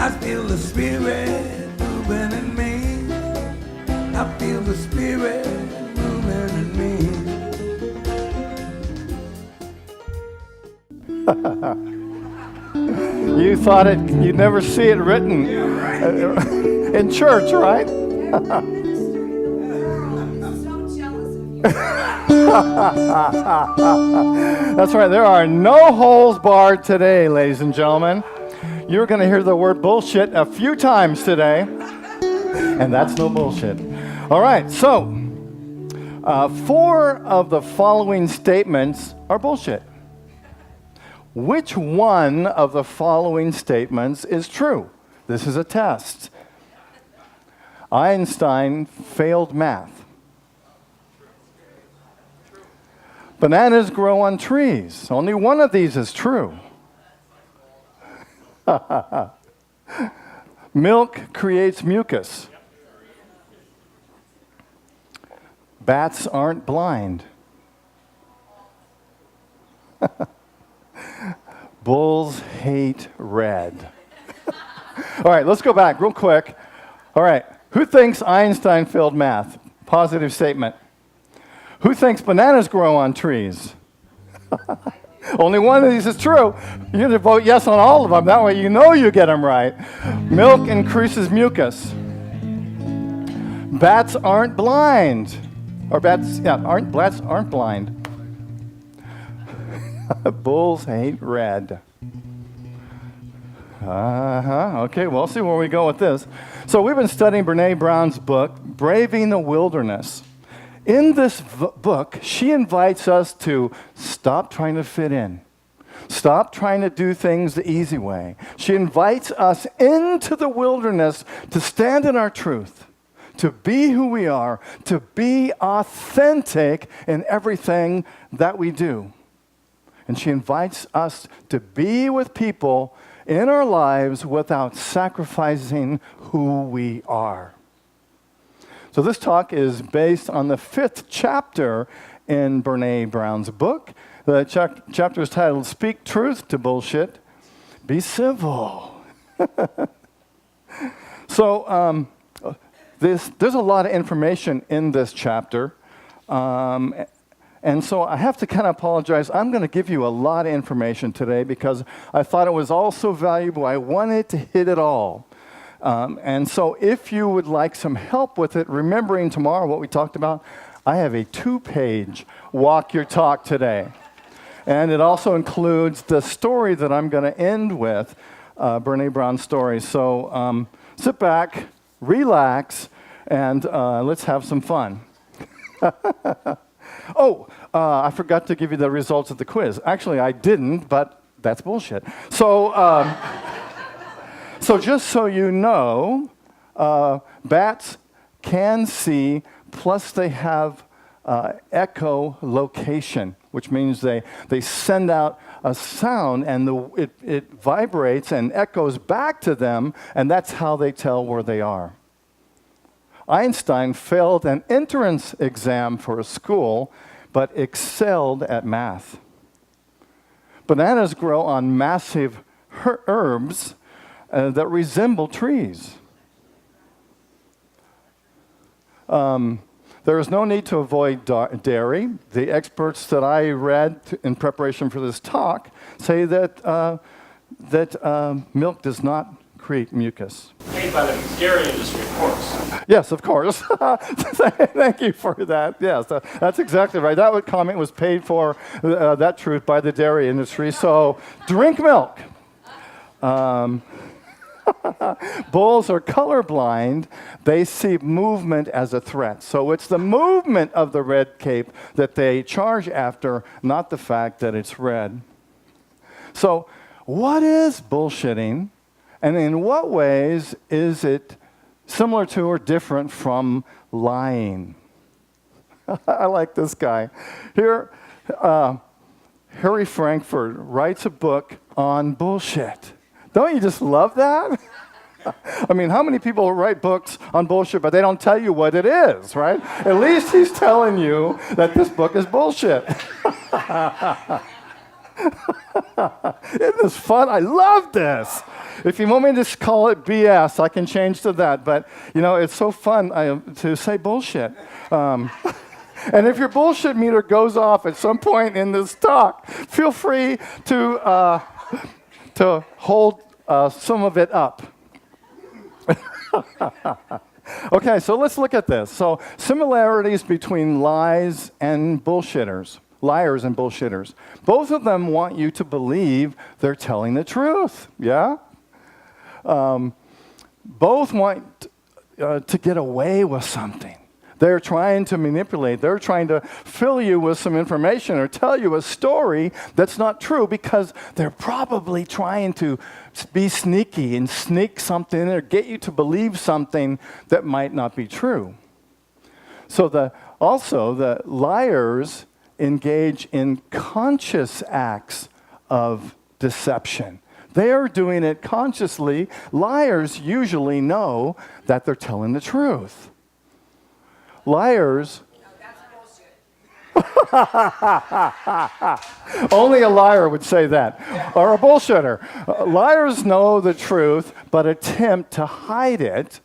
I feel the Spirit moving in me. I feel the Spirit moving in me. You thought you'd never see it written in church, right? That's right. There are no holes barred today, ladies and gentlemen. You're going to hear the word bullshit a few times today, and that's no bullshit. All right, so 4 of the following statements are bullshit. Which one of the following statements is true? This is a test. Einstein failed math. Bananas grow on trees. Only one of these is true. Milk creates mucus. Bats aren't blind. Bulls hate red. All right, let's go back real quick. All right, who thinks Einstein failed math? Positive statement. Who thinks bananas grow on trees? Only one of these is true. You have to vote yes on all of them. That way you know you get them right. Milk increases mucus. Bats aren't blind. Or bats aren't blind. Bulls hate red. Okay, we'll see where we go with this. So we've been studying Brene Brown's book, Braving the Wilderness. In this book, she invites us to stop trying to fit in. Stop trying to do things the easy way. She invites us into the wilderness to stand in our truth, to be who we are, to be authentic in everything that we do. And she invites us to be with people in our lives without sacrificing who we are. So this talk is based on the 5th chapter in Brene Brown's book. The chapter is titled, Speak Truth to Bullshit, Be Civil. So there's a lot of information in this chapter. And so I have to kind of apologize. I'm going to give you a lot of information today because I thought it was all so valuable. I wanted to hit it all. And so if you would like some help with it, remembering tomorrow what we talked about, I have a 2-page walk your talk today. And it also includes the story that I'm going to end with, Brene Brown's story. So sit back, relax, and let's have some fun. I forgot to give you the results of the quiz. Actually, I didn't, but that's bullshit. So, so just so you know, bats can see, plus they have echolocation, which means they send out a sound and it vibrates and echoes back to them, and that's how they tell where they are. Einstein failed an entrance exam for a school, but excelled at math. Bananas grow on massive herbs that resemble trees. There is no need to avoid dairy. The experts that I read in preparation for this talk say that milk does not create mucus. Paid by the dairy industry, of course. Yes, of course. Thank you for that. Yes, that's exactly right. That comment was paid for, that truth, by the dairy industry. So drink milk. Bulls are colorblind. They see movement as a threat. So it's the movement of the red cape that they charge after, not the fact that it's red. So what is bullshitting? And in what ways is it similar to or different from lying? I like this guy. Here, Harry Frankfurt writes a book on bullshit. Don't you just love that? I mean, how many people write books on bullshit, but they don't tell you what it is, right? At least he's telling you that this book is bullshit. Isn't this fun? I love this. If you want me to just call it BS, I can change to that. But, it's so fun to say bullshit. And if your bullshit meter goes off at some point in this talk, feel free to hold some of it up. Okay, so let's look at this. So similarities between lies and bullshitters. Liars and bullshitters. Both of them want you to believe they're telling the truth, yeah? Both want to get away with something. They're trying to manipulate. They're trying to fill you with some information or tell you a story that's not true because they're probably trying to be sneaky and sneak something in or get you to believe something that might not be true. So the liars engage in conscious acts of deception. They are doing it consciously. Liars usually know that they're telling the truth. Liars... Only a liar would say that, or a bullshitter. Liars know the truth, but attempt to hide it.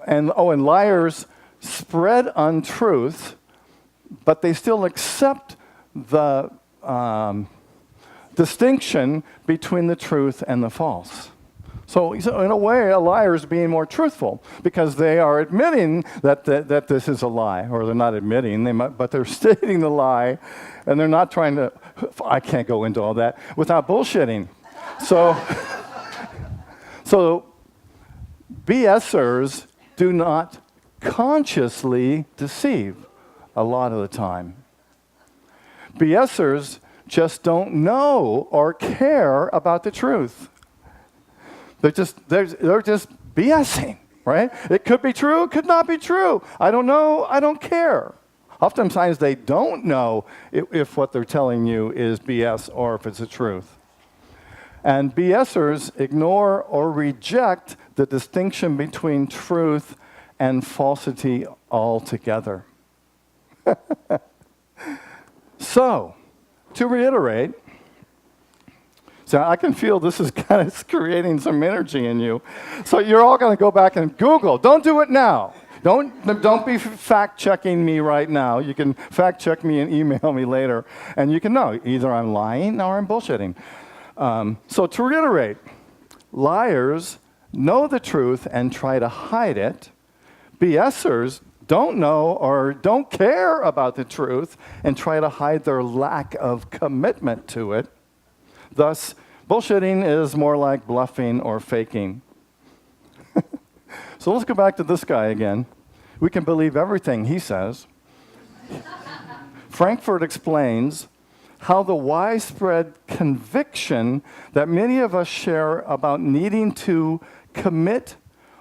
And liars spread untruths, but they still accept the distinction between the truth and the false. So in a way, a liar is being more truthful because they are admitting that this is a lie, or they're not admitting, but they're stating the lie, and they're not trying to. I can't go into all that without bullshitting. So BSers do not consciously deceive a lot of the time. BSers just don't know or care about the truth. They're just BSing, right? It could be true, it could not be true. I don't know, I don't care. Oftentimes they don't know if what they're telling you is BS or if it's the truth. And BSers ignore or reject the distinction between truth and falsity altogether. So, to reiterate, so I can feel this is kind of creating some energy in you. So you're all going to go back and Google. Don't do it now. Don't be fact-checking me right now. You can fact-check me and email me later. And you can know either I'm lying or I'm bullshitting. So to reiterate, liars know the truth and try to hide it. BSers don't know or don't care about the truth and try to hide their lack of commitment to it. Thus, bullshitting is more like bluffing or faking. So let's go back to this guy again. We can believe everything he says. Frankfurt explains how the widespread conviction that many of us share about needing to commit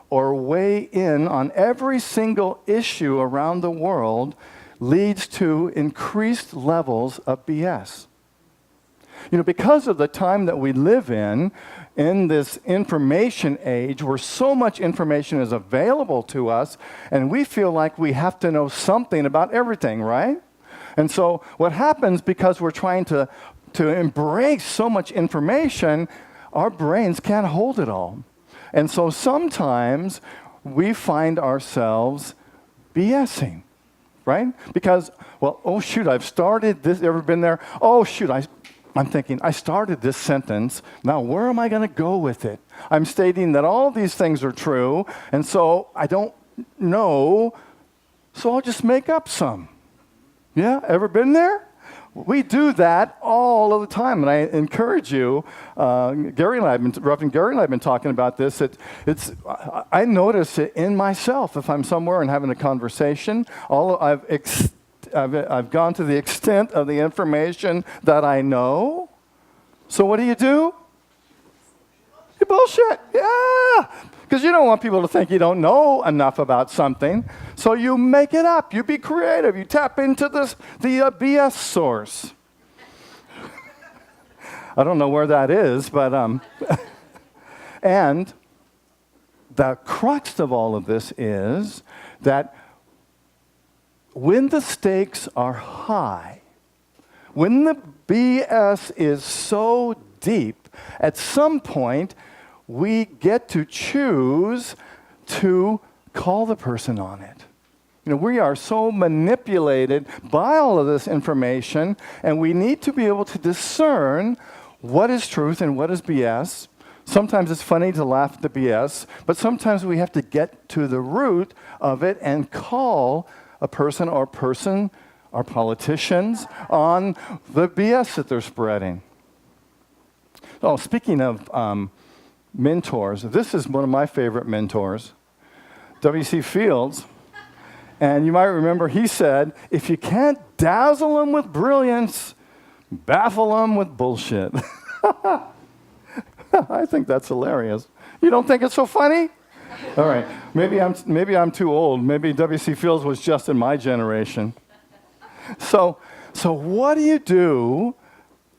or weigh in on every single issue around the world leads to increased levels of BS. Because of the time that we live in this information age where so much information is available to us, and we feel like we have to know something about everything, right? And so what happens, because we're trying to embrace so much information, our brains can't hold it all. And so sometimes we find ourselves BSing, right? Because, I've started this. Ever been there? I'm thinking, I started this sentence. Now, where am I going to go with it? I'm stating that all these things are true, and so I don't know, so I'll just make up some. Yeah, ever been there? We do that all of the time, and I encourage you. Reverend Gary and I have been talking about this. I notice it in myself if I'm somewhere and having a conversation. I've gone to the extent of the information that I know. So what do? You bullshit. Yeah. Because you don't want people to think you don't know enough about something. So you make it up. You be creative. You tap into the BS source. I don't know where that is, but... And the crux of all of this is that when the stakes are high, when the BS is so deep, at some point, we get to choose to call the person on it. We are so manipulated by all of this information, and we need to be able to discern what is truth and what is BS. Sometimes it's funny to laugh at the BS, but sometimes we have to get to the root of it and call a person or politicians on the BS that they're spreading. Oh, speaking of mentors, this is one of my favorite mentors, W.C. Fields. And you might remember he said, if you can't dazzle them with brilliance, baffle them with bullshit. I think that's hilarious. You don't think it's so funny? All right, maybe I'm too old. Maybe W.C. Fields was just in my generation. So what do you do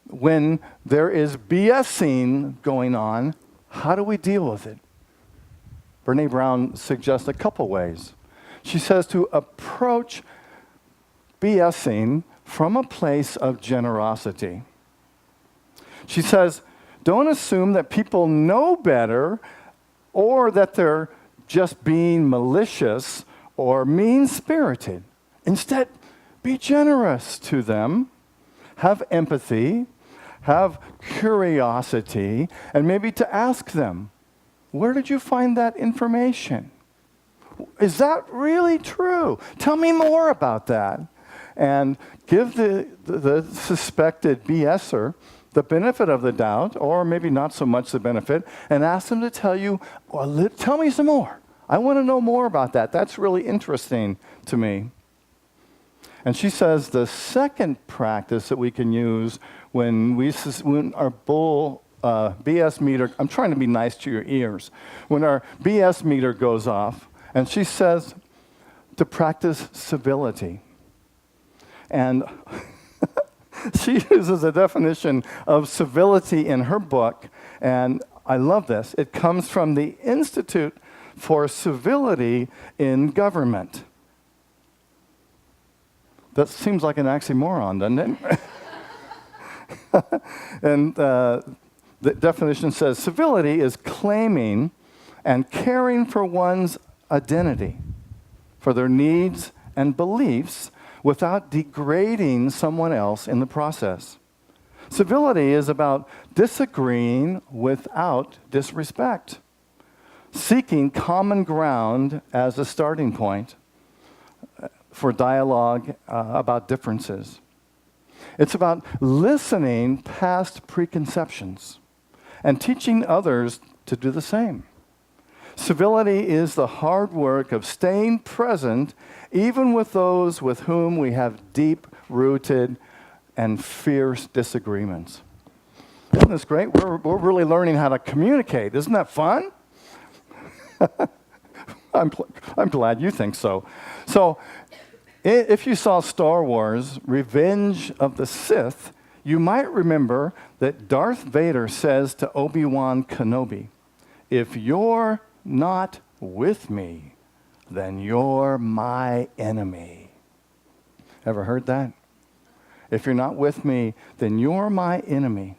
when there is BSing going on? How do we deal with it? Brene Brown suggests a couple ways. She says to approach BSing from a place of generosity. She says, don't assume that people know better or that they're just being malicious or mean-spirited. Instead, be generous to them, have empathy, have curiosity, and maybe to ask them, where did you find that information? Is that really true? Tell me more about that. And give the suspected BSer the benefit of the doubt, or maybe not so much the benefit, and ask them to tell you, well, tell me some more. I want to know more about that. That's really interesting to me. And she says the second practice that we can use when our BS meter, I'm trying to be nice to your ears, when our BS meter goes off, and she says to practice civility. And she uses a definition of civility in her book, and I love this. It comes from the Institute for Civility in Government. That seems like an oxymoron, doesn't it? And the definition says, civility is claiming and caring for one's identity, for their needs and beliefs, without degrading someone else in the process. Civility is about disagreeing without disrespect, seeking common ground as a starting point for dialogue about differences. It's about listening past preconceptions and teaching others to do the same. Civility is the hard work of staying present even with those with whom we have deep-rooted and fierce disagreements. Isn't this great? We're really learning how to communicate. Isn't that fun? I'm glad you think so. So, if you saw Star Wars, Revenge of the Sith, you might remember that Darth Vader says to Obi-Wan Kenobi, if you're not with me, then you're my enemy. Ever heard that? If you're not with me, then you're my enemy.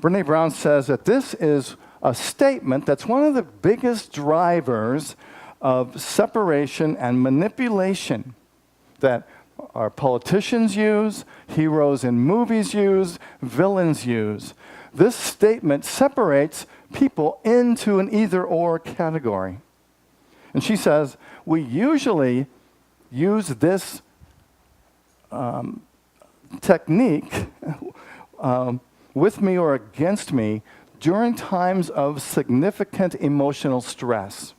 Brene Brown says that this is a statement that's one of the biggest drivers of separation and manipulation that our politicians use, heroes in movies use, villains use. This statement separates people into an either-or category. And she says, we usually use this technique with me or against me during times of significant emotional stress.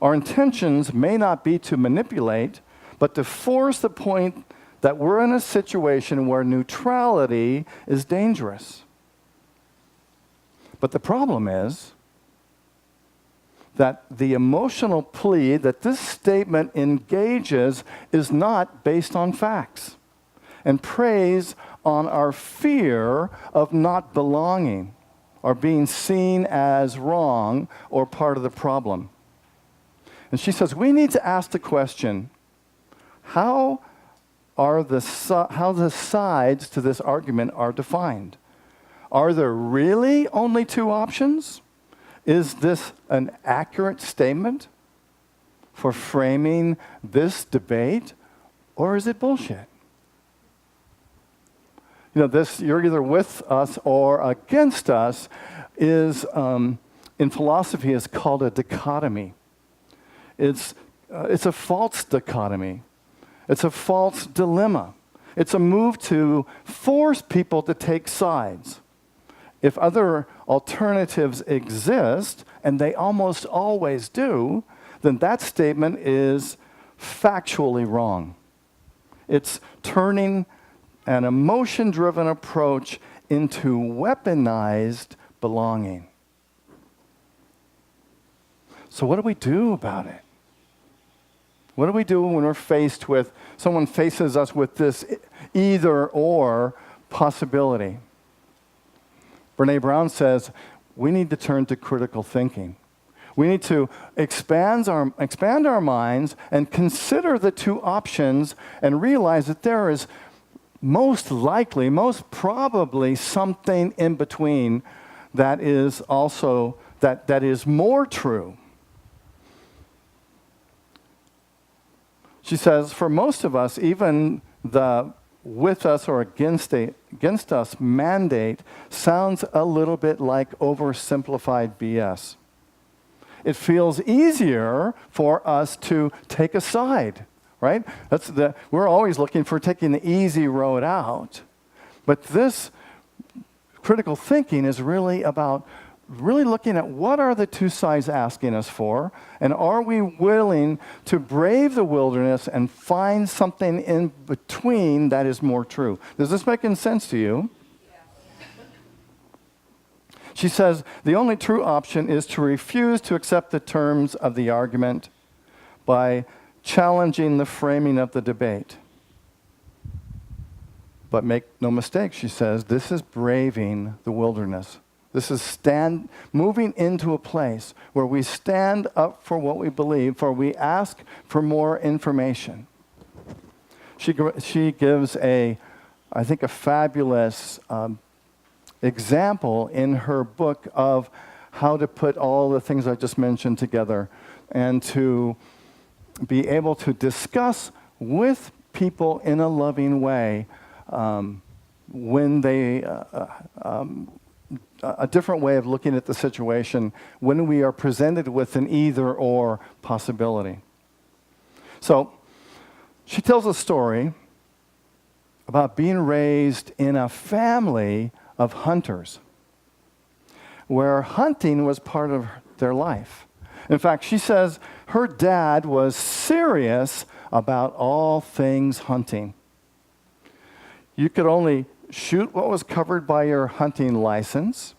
Our intentions may not be to manipulate, but to force the point that we're in a situation where neutrality is dangerous. But the problem is that the emotional plea that this statement engages is not based on facts and preys on our fear of not belonging or being seen as wrong or part of the problem. And she says we need to ask the question, how how the sides to this argument are defined. Are there really only two options? Is this an accurate statement for framing this debate, or is it bullshit? This, you're either with us or against us, is in philosophy is called a dichotomy. It's a false dichotomy. It's a false dilemma. It's a move to force people to take sides. If other alternatives exist, and they almost always do, then that statement is factually wrong. It's turning an emotion-driven approach into weaponized belonging. So what do we do about it? What do we do when we're faced with, someone faces us with this either-or possibility? Brene Brown says we need to turn to critical thinking. We need to expand our minds and consider the two options and realize that there is most likely, most probably something in between that is also, that is more true. She says, for most of us, even the with us or against us mandate sounds a little bit like oversimplified BS. It feels easier for us to take a side, right? We're always looking for taking the easy road out. But this critical thinking is really about really looking at what are the two sides asking us for, and are we willing to brave the wilderness and find something in between that is more true? Does this make any sense to you? She says, the only true option is to refuse to accept the terms of the argument by challenging the framing of the debate. But make no mistake, she says, this is braving the wilderness. This is moving into a place where we stand up for what we believe, for we ask for more information. She gives I think, a fabulous example in her book of how to put all the things I just mentioned together and to be able to discuss with people in a loving way when they a different way of looking at the situation when we are presented with an either-or possibility. So she tells a story about being raised in a family of hunters, where hunting was part of their life. In fact, she says her dad was serious about all things hunting. You could only shoot what was covered by your hunting license.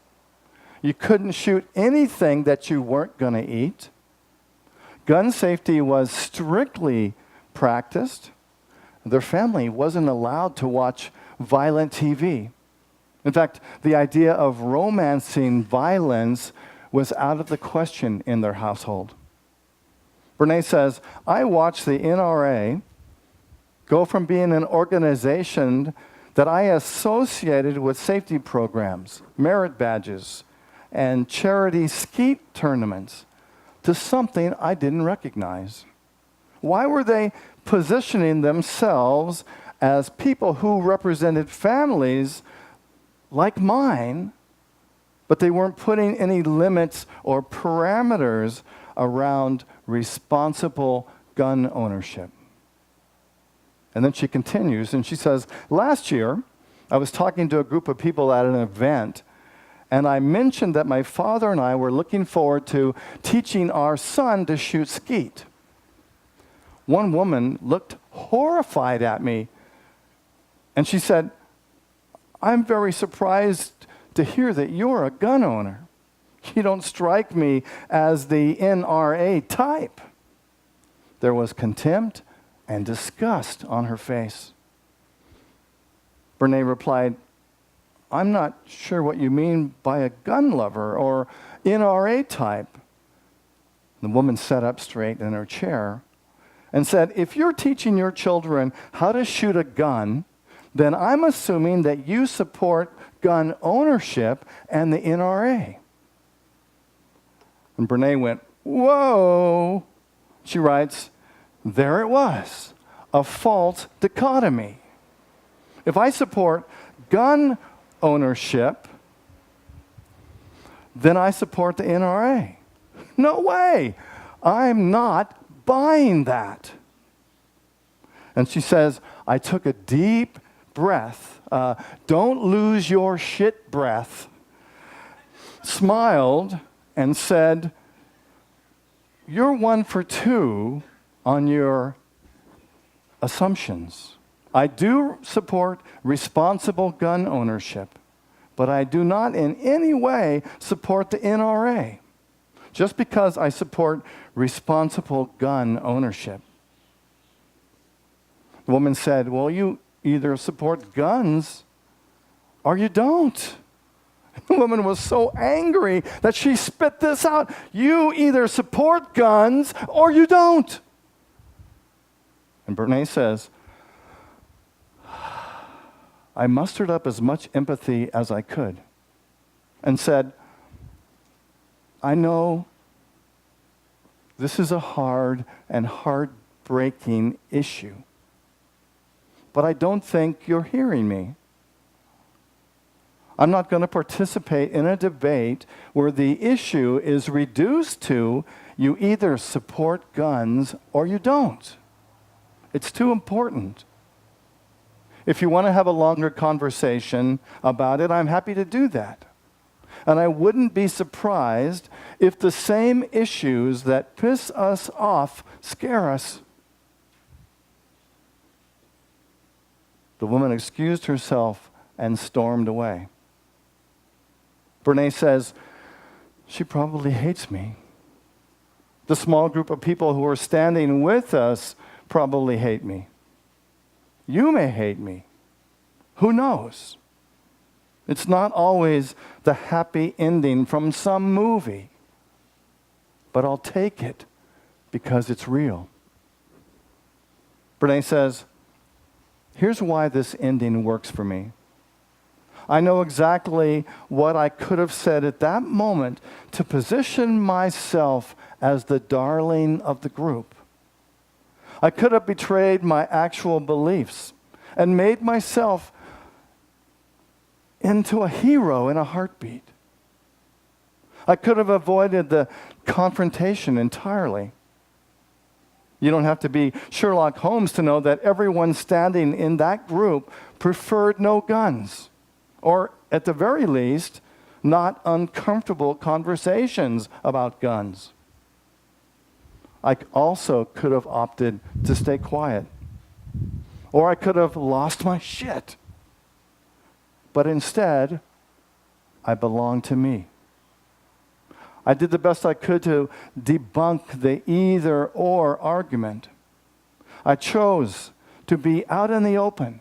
You couldn't shoot anything that you weren't going to eat. Gun safety was strictly practiced. Their family wasn't allowed to watch violent TV. In fact, the idea of romancing violence was out of the question in their household. Brene says, I watched the NRA go from being an organization that I associated with safety programs, merit badges, and charity skeet tournaments to something I didn't recognize. Why were they positioning themselves as people who represented families like mine, but they weren't putting any limits or parameters around responsible gun ownership? And then she continues, and she says, last year, I was talking to a group of people at an event, and I mentioned that my father and I were looking forward to teaching our son to shoot skeet. One woman looked horrified at me, and she said, I'm very surprised to hear that you're a gun owner. You don't strike me as the NRA type. There was contempt and disgust on her face. Brene replied, I'm not sure what you mean by a gun lover or NRA type. The woman sat up straight in her chair and said, if you're teaching your children how to shoot a gun, then I'm assuming that you support gun ownership and the NRA. And Brene went, whoa. She writes, there it was, a false dichotomy. If I support gun ownership, then I support the NRA. No way. I'm not buying that. And she says, I took a deep breath, don't lose your shit breath, smiled and said, you're 1 for 2 on your assumptions. I do support responsible gun ownership, but I do not in any way support the NRA, just because I support responsible gun ownership. The woman said, well, you either support guns or you don't. The woman was so angry that she spit this out. You either support guns or you don't. And Brene says, I mustered up as much empathy as I could and said, I know this is a hard and heartbreaking issue, but I don't think you're hearing me. I'm not going to participate in a debate where the issue is reduced to you either support guns or you don't. It's too important. If you want to have a longer conversation about it, I'm happy to do that. And I wouldn't be surprised if the same issues that piss us off scare us. The woman excused herself and stormed away. Brene says, she probably hates me. The small group of people who are standing with us probably hate me. You may hate me. Who knows? It's not always the happy ending from some movie, but I'll take it because it's real. Brene says, here's why this ending works for me. I know exactly what I could have said at that moment to position myself as the darling of the group. I could have betrayed my actual beliefs and made myself into a hero in a heartbeat. I could have avoided the confrontation entirely. You don't have to be Sherlock Holmes to know that everyone standing in that group preferred no guns, or at the very least, not uncomfortable conversations about guns. I also could have opted to stay quiet, or I could have lost my shit. But instead, I belonged to me. I did the best I could to debunk the either-or argument. I chose to be out in the open,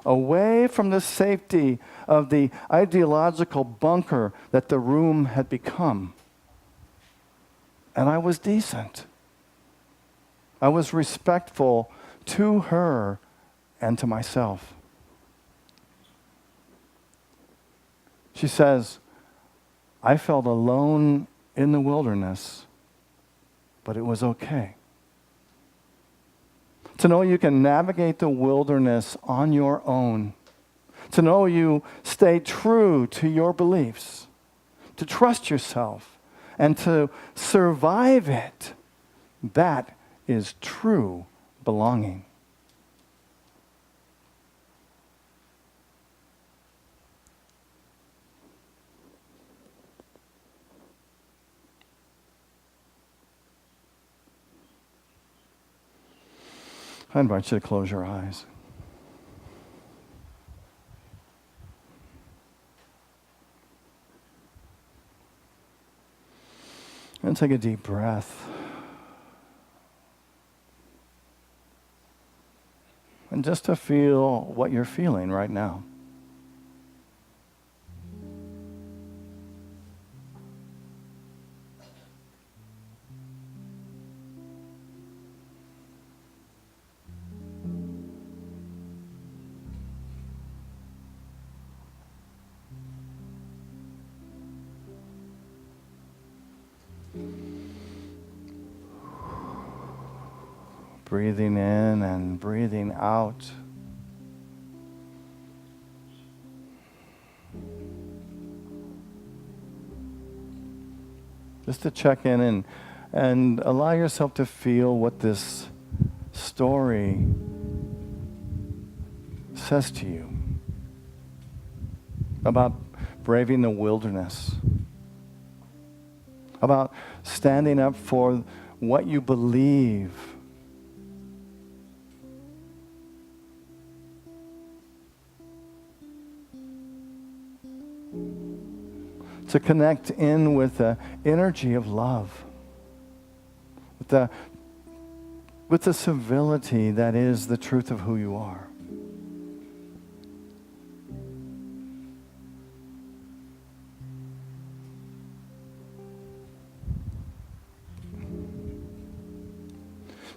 away from the safety of the ideological bunker that the room had become. And I was decent. I was respectful to her and to myself. She says, I felt alone in the wilderness, but it was okay. To know you can navigate the wilderness on your own. To know you stay true to your beliefs. To trust yourself and to survive it. That is true belonging. I invite you to close your eyes. And take a deep breath. And just to feel what you're feeling right now. Breathing in and breathing out. Just to check in and allow yourself to feel what this story says to you about braving the wilderness, about standing up for what you believe, to connect in with the energy of love, with the civility that is the truth of who you are.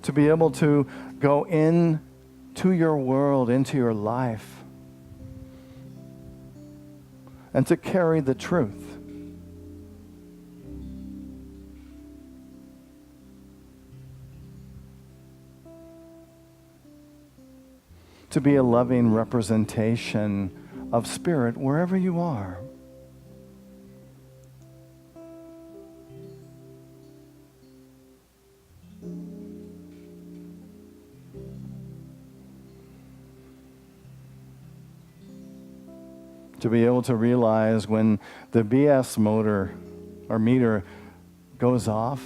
To be able to go into your world, into your life, and to carry the truth. To be a loving representation of spirit wherever you are. To be able to realize when the BS motor or meter goes off,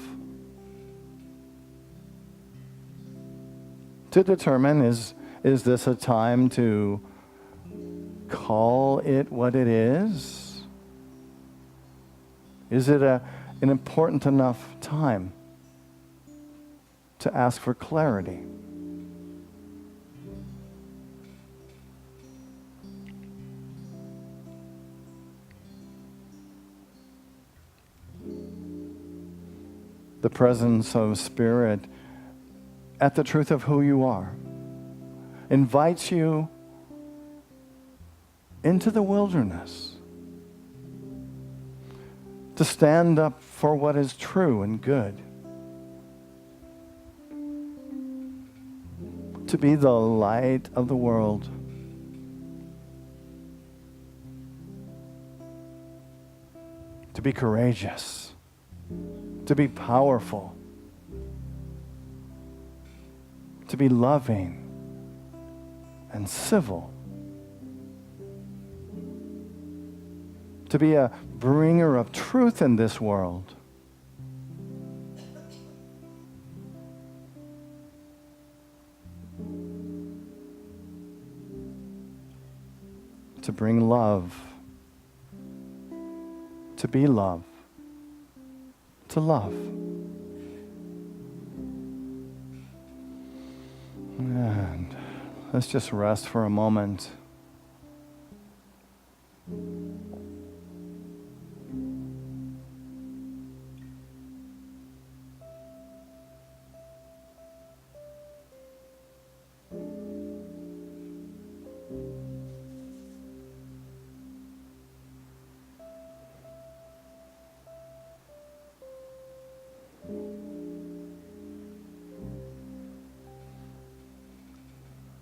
to determine is this a time to call it what it is? Is it an important enough time to ask for clarity? The presence of Spirit at the truth of who you are invites you into the wilderness to stand up for what is true and good, to be the light of the world, to be courageous, to be powerful, to be loving and civil, to be a bringer of truth in this world, to bring love, to be love, to love. And let's just rest for a moment.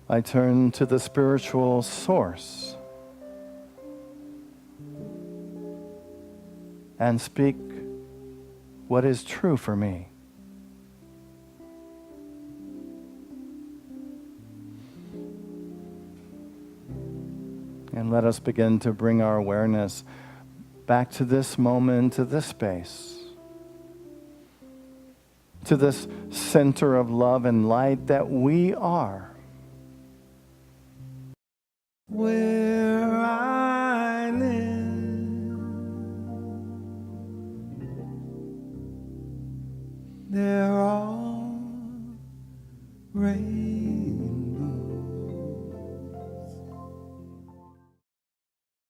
I turn to the spiritual source and speak what is true for me. And let us begin to bring our awareness back to this moment, to this space, to this center of love and light that we are. Where I live, there are rain.